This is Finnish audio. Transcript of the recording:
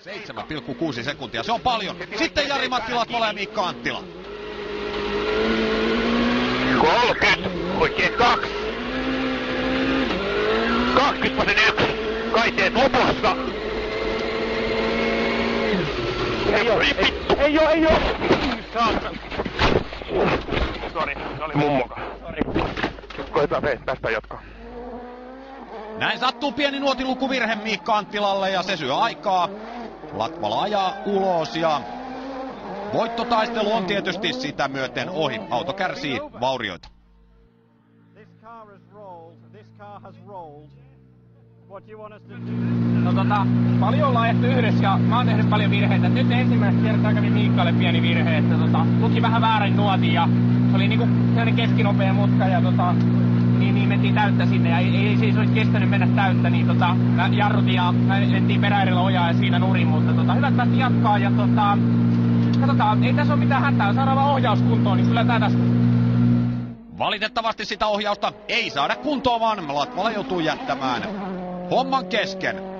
7,6 sekuntia, se on paljon. Sitten Jari Matti Latvala ja Miikka Anttila. 30, oikein 2. 20,1. Kaiteet lopussa. Ei oo. Saatan. Sori, se oli mummoka. Sori. Koetaan tästä jatkaa. Näin sattuu pieni nuotilukuvirhe Miikka Anttilalle ja se syö aikaa. Latvala ajaa ulos ja voittotaistelu on tietysti sitä myöten ohi. Auto kärsii vaurioita. Paljon ollaan ehty yhdessä ja mä oon tehnyt paljon virheitä. Nyt ensimmäistä kertaa kävi Miikkalle pieni virhe, että luki vähän väärin nuotin ja se oli niinku sellainen keskinopea mutka ja niin mentiin täyttä sinne ja ei siis olisi kestänyt mennä täyttä, niin mä jarrutin ja mentiin peräerillä ojaa ja siinä nurin, mutta hyvät päästi jatkaa ja katsotaan, ei tässä ole mitään hätää, saadaan vaan ohjaus kuntoon, niin kyllä tää tästä. Valitettavasti sitä ohjausta ei saada kuntoon, vaan Latvala joutuu jättämään homman kesken.